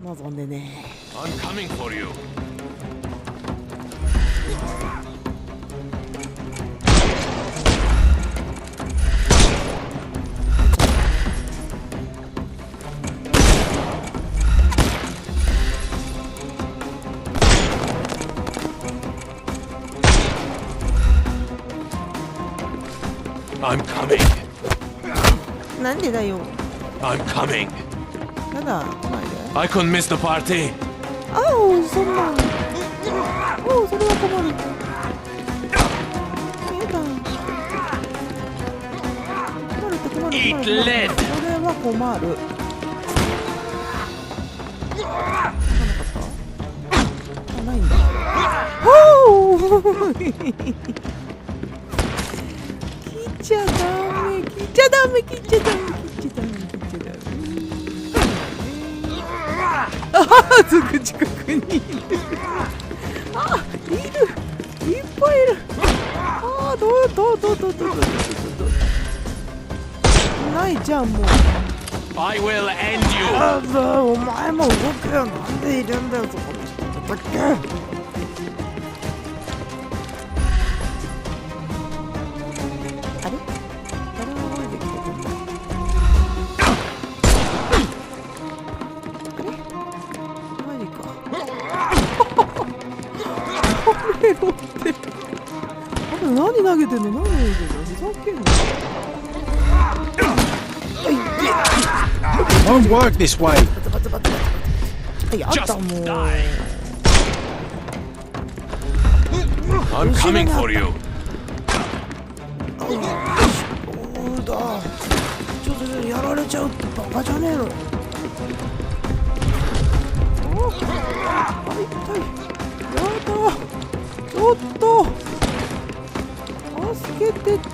望んでね。I'm coming for you. I'm coming. なんでだよ。I'm coming. やだ、来ないで。I couldn't miss the party. あお、そんな。おお、それは困る。やだ。困るって困る。Eat lead. これは困る。ないんだ。おお。切っちゃダメ、切っちゃダメ、切っちゃダメ、切っちゃダメ、切っちゃダメ。ああ、すぐ近くにいる。あ、いる。いっぱいいる。ああ、どう。ないじゃんもう。I will end you. ああ、お前も動くよ。なんでいるんだよ、そこの人だけ。何投げてんの？何投げてんの？ふざけんな。Won't work this way. やだもう。I'm coming for you. そうだ。ちょっとやられちゃうってバカじゃねえの。あ、痛い。やだ。ちょっと。助けてって。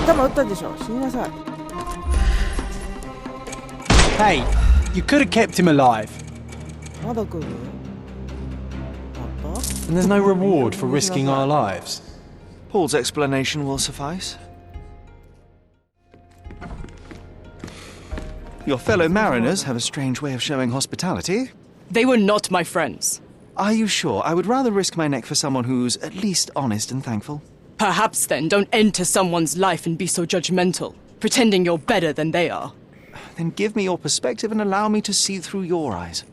頭打ったでしょ。死になさい。 Hey, you could have kept him alive. まだ来る？ And there's no reward for risking our lives. Paul's explanation will suffice. Your fellow mariners have a strange way of showing hospitality. They were not my friends. Are you sure? I would rather risk my neck for someone who's at least honest and thankful. Perhaps then don't enter someone's life and be so judgmental, pretending you're better than they are. Then give me your perspective and allow me to see through your eyes.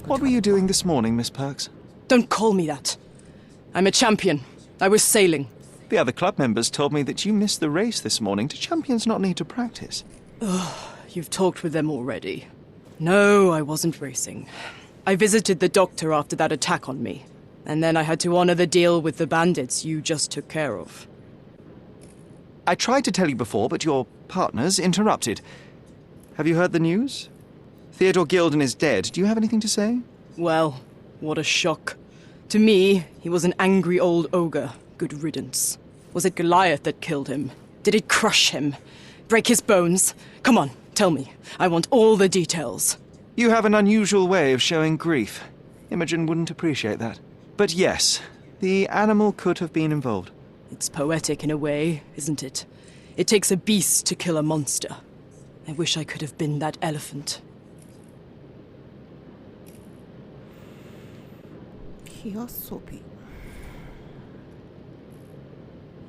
What were you doing this morning, Miss Perks? Don't call me that. I'm a champion, I was sailing. The other club members told me that you missed the race this morning. Do champions not need to practice? You've talked with them already. No, I wasn't racing. I visited the doctor after that attack on me. And then I had to honor the deal with the bandits you just took care of. I tried to tell you before, but your partners interrupted. Have you heard the news? Theodore Gilden is dead. Do you have anything to say? Well, what a shock. To me, he was an angry old ogre. Good riddance. Was it Goliath that killed him? Did it crush him? Break his bones? Come on, tell me. I want all the details. You have an unusual way of showing grief. Imogen wouldn't appreciate that. But yes, the animal could have been involved. It's poetic in a way, isn't it? It takes a beast to kill a monster. I wish I could have been that elephant. 火遊び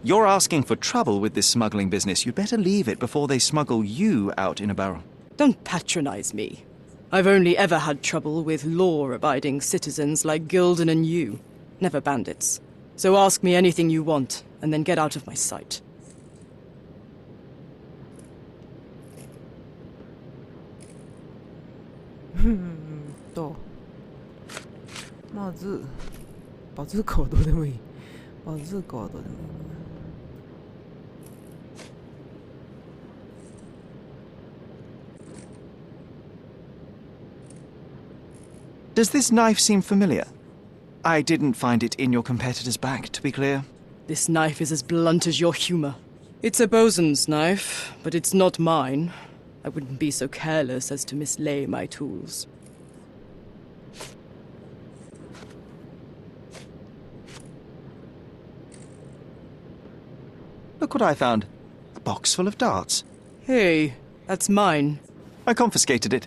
You're asking for trouble with this smuggling business. You'd better leave it before they smuggle you out in a barrel. Don't patronize me. I've only ever had trouble with law-abiding citizens like Gilden and you, never bandits. So ask me anything you want, and then get out of my sight. まずバズーカはどうでもいい。バズーカはどうでもいい。Does this knife seem familiar? I didn't find it in your competitor's bag, to be clear. This knife is as blunt as your humor. It's a bosun's knife, but it's not mine. I wouldn't be so careless as to mislay my tools. Look what I found. A box full of darts. Hey, that's mine. I confiscated it.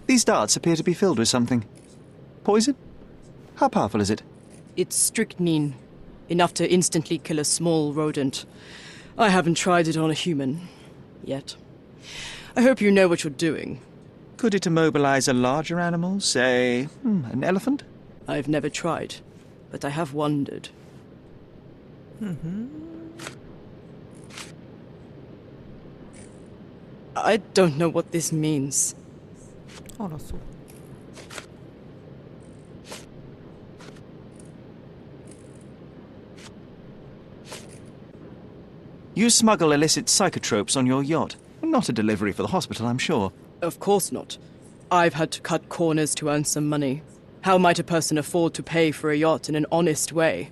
These darts appear to be filled with something. Poison? How powerful is it? It's strychnine. Enough to instantly kill a small rodent. I haven't tried it on a human. Yet. I hope you know what you're doing. Could it immobilize a larger animal, say, an elephant? I've never tried, but I have wondered. I don't know what this means. あらそう。You smuggle illicit psychotropes on your yacht. Not a delivery for the hospital, I'm sure. Of course not. I've had to cut corners to earn some money. How might a person afford to pay for a yacht in an honest way?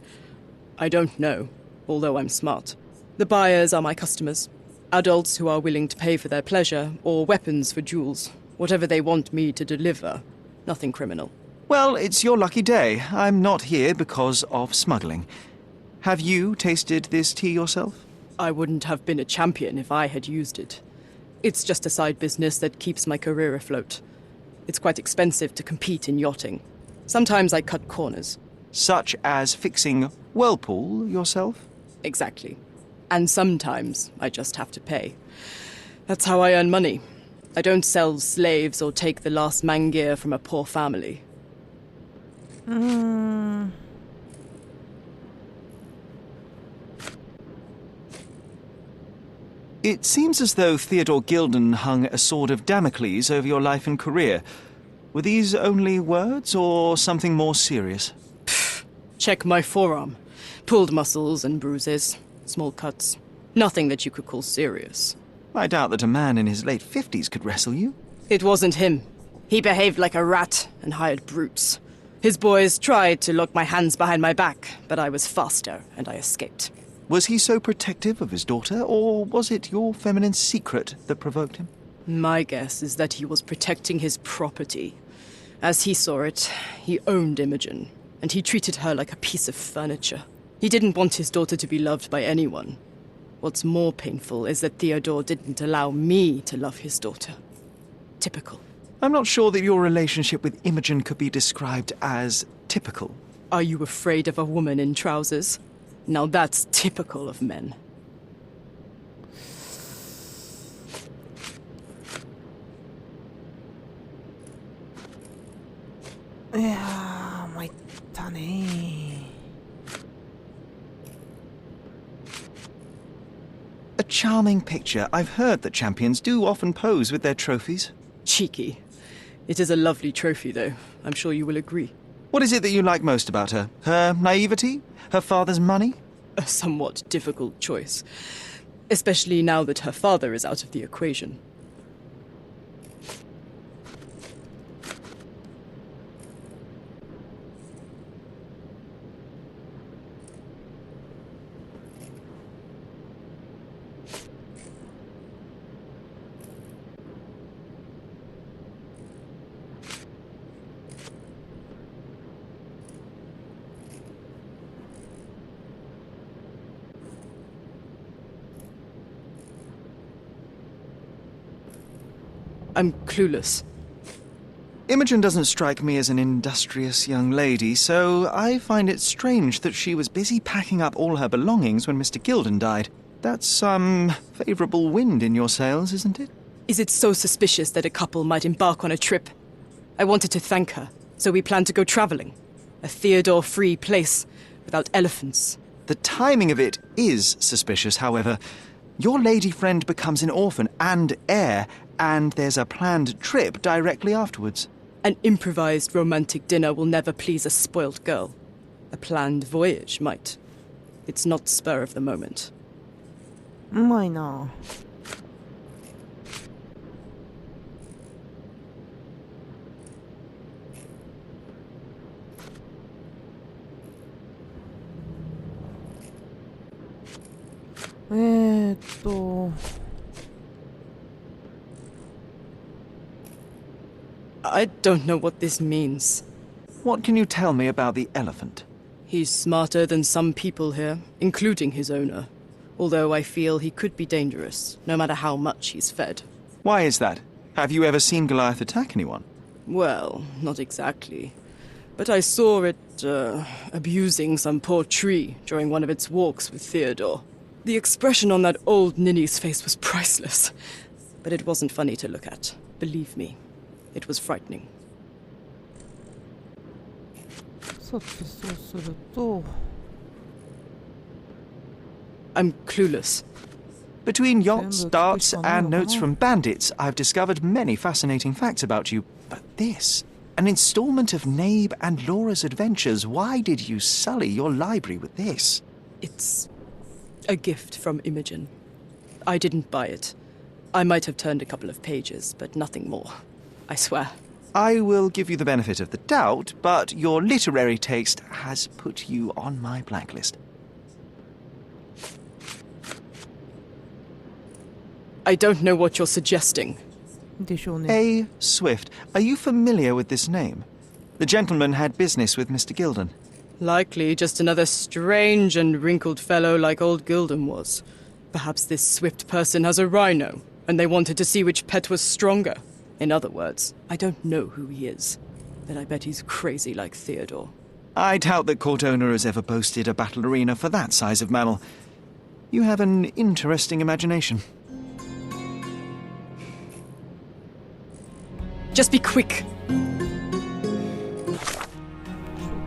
I don't know, although I'm smart. The buyers are my customers. Adults who are willing to pay for their pleasure, or weapons for jewels. Whatever they want me to deliver. Nothing criminal. Well, it's your lucky day. I'm not here because of smuggling. Have you tasted this tea yourself? I wouldn't have been a champion if I had used it. It's just a side business that keeps my career afloat. It's quite expensive to compete in yachting. Sometimes I cut corners. Such as fixing whirlpool yourself? Exactly. And sometimes I just have to pay. That's how I earn money. I don't sell slaves or take the last mangear from a poor family. It seems as though Theodore Gilden hung a sword of Damocles over your life and career. Were these only words or something more serious? Check my forearm. Pulled muscles and bruises. Small cuts. Nothing that you could call serious. I doubt that a man in his late 50s could wrestle you. It wasn't him. He behaved like a rat and hired brutes. His boys tried to lock my hands behind my back, but I was faster and I escaped. Was he so protective of his daughter, or was it your feminine secret that provoked him? My guess is that he was protecting his property. As he saw it, he owned Imogen, and he treated her like a piece of furniture. He didn't want his daughter to be loved by anyone. What's more painful is that Theodore didn't allow me to love his daughter. Typical. I'm not sure that your relationship with Imogen could be described as typical. Are you afraid of a woman in trousers? Now that's typical of men. いやー、参ったね charming picture. I've heard that champions do often pose with their trophies. Cheeky. It is a lovely trophy, though. I'm sure you will agree. What is it that you like most about her? Her naivety? Her father's money? A somewhat difficult choice. Especially now that her father is out of the equation. I'm clueless. Imogen doesn't strike me as an industrious young lady, so I find it strange that she was busy packing up all her belongings when Mr. Gilden died. That's some favourable wind in your sails, isn't it? Is it so suspicious that a couple might embark on a trip? I wanted to thank her, so we planned to go travelling. A Theodore-free place, without elephants. The timing of it is suspicious, however. Your lady friend becomes an orphan and heir, and there's a planned trip directly afterwards. An improvised romantic dinner will never please a spoilt girl. A planned voyage might. It's not spur of the moment. うまいな。I don't know what this means. What can you tell me about the elephant? He's smarter than some people here, including his owner. Although I feel he could be dangerous, no matter how much he's fed. Why is that? Have you ever seen Goliath attack anyone? Well, not exactly. But I saw it, abusing some poor tree during one of its walks with Theodore. The expression on that old ninny's face was priceless. But it wasn't funny to look at. Believe me, it was frightening. さてそうすると I'm clueless. Between yachts, darts, and notes from bandits, I've discovered many fascinating facts about you. But this, an installment of Nabe and Laura's adventures. Why did you sully your library with this? It's a gift from Imogen. I didn't buy it. I might have turned a couple of pages, but nothing more. I swear. I will give you the benefit of the doubt, but your literary taste has put you on my blacklist. I don't know what you're suggesting. でしょうね。 A. Swift. Are you familiar with this name? The gentleman had business with Mr. Gilden. Likely just another strange and wrinkled fellow like old Gilden was. Perhaps this Swift person has a rhino, and they wanted to see which pet was stronger. In other words, I don't know who he is, but I bet he's crazy like Theodore. I doubt that court owner has ever boasted a battle arena for that size of mammal. You have an interesting imagination. Just be quick.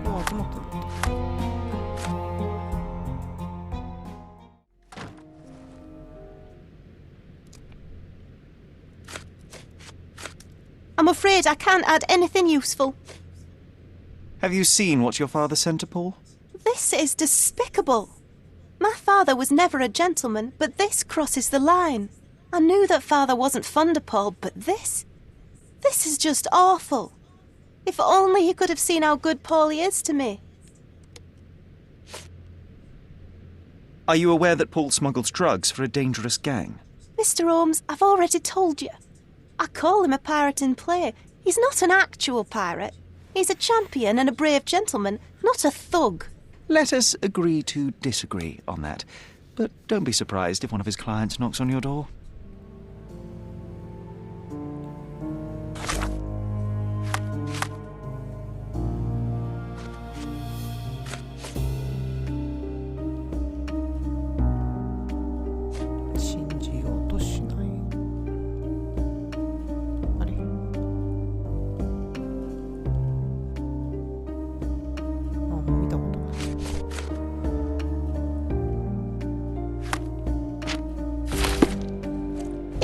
そこは集まってる。 I'm afraid I can't add anything useful. Have you seen what your father sent to Paul? This is despicable. My father was never a gentleman, but this crosses the line. I knew that father wasn't fond of Paul, but this is just awful. If only he could have seen how good Paulie is to me. Are you aware that Paul smuggles drugs for a dangerous gang? Mr. Holmes, I've already told you. I call him a pirate in play. He's not an actual pirate. He's a champion and a brave gentleman, not a thug. Let us agree to disagree on that. But don't be surprised if one of his clients knocks on your door.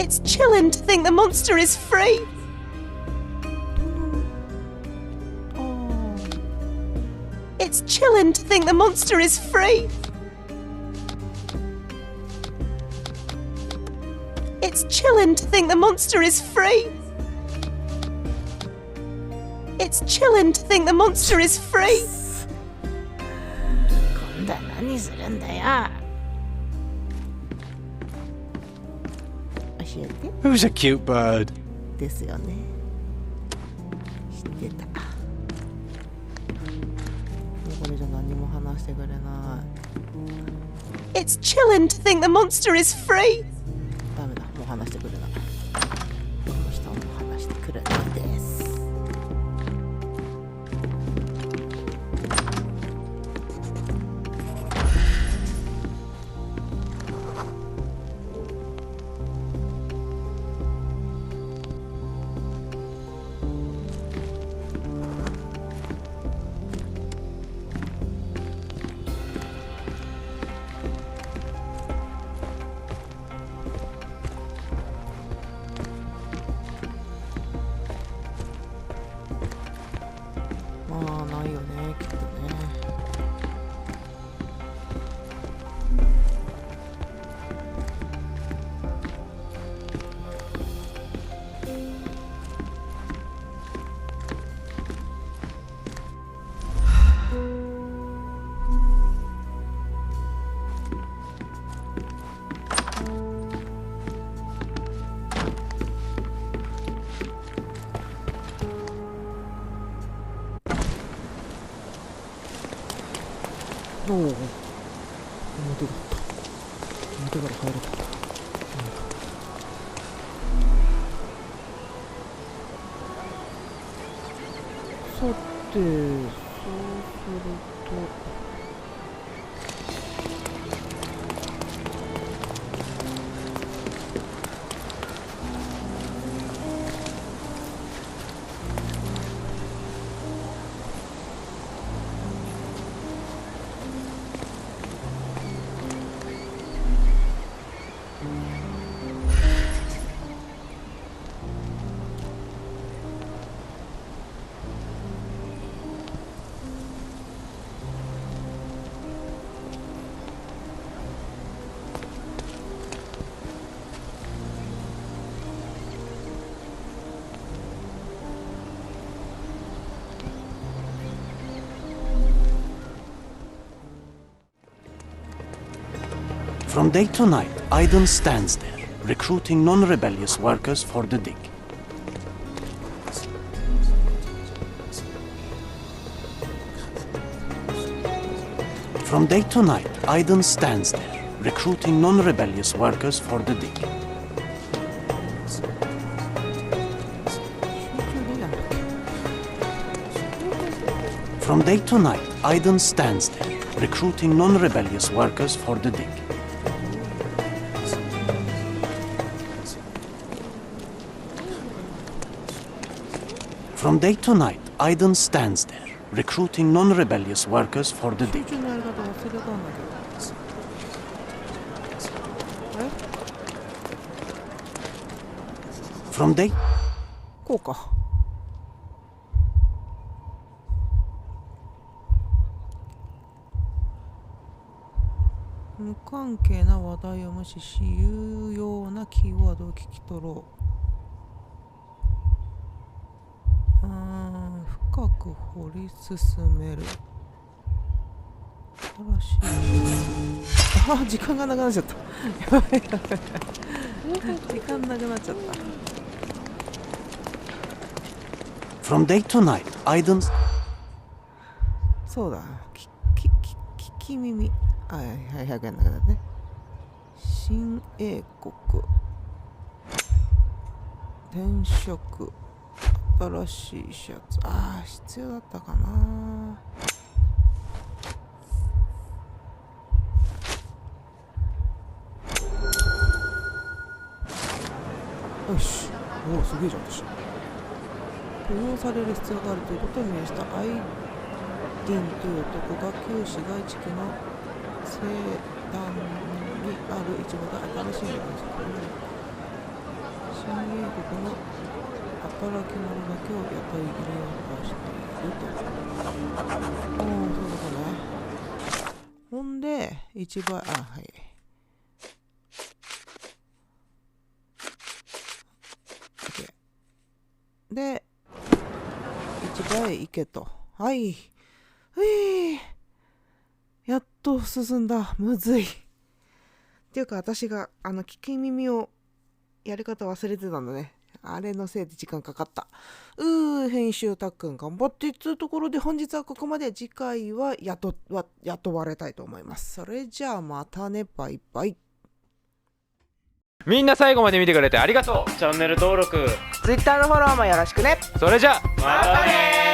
It's chilling to think the monster is free. It's chilling to think the monster is free. It's chilling to think the monster is free. It's chilling to think the monster is free. 今度は何するんだよ。教えて。 Who's a cute bird? ですよね。知ってた。これじゃ何も話してくれない。It's chilling to think the monster is free. ダメだ、もう話してくれない。この人はもう話してくれないです。まあないよね、きっとね。おお、表だった。表から入れた。さて、そうすると。From day to night, Aiden stands there, recruiting non-rebellious workers for the dig. From day to night, Aiden stands there, recruiting non-rebellious workers for the dig. From day to night, Aiden stands there, recruiting non-rebellious workers for the dig. From day to night, Aiden stands there, recruiting non-rebellious workers for the dig. 集中のやり方忘れたんだけど。From day こうか。無関係な話題を無視し、有用なキーワードを聞き取ろう。深く掘り進める。新しい。時間がなくなっちゃった。やばいやばい。時間なくなっちゃった。From day to night, Aiden's そうだ。聞き耳。はいはい、100円だけだね。新英国。転職。新しいシャツ。ああ、必要だったかな。よし。おお、すげえじゃん、私。雇用される必要があるということを命じたアイディンという男が旧市街地区の西段にある市場で新しいのです。国の働き者だけを雇い入れようとしていると。そういうことね。ほんで1倍、はい、で1倍いけと。はい、やっと進んだ。むずいっていうか、私が聞き耳をやり方忘れてたんだね。あれのせいで時間かかった。編集たっくん頑張ってっていうところで、本日はここまで。次回は雇われたいと思います。それじゃあまたね、バイバイ。みんな最後まで見てくれてありがとう。チャンネル登録、Twitter のフォローもよろしくね。それじゃあまたねー。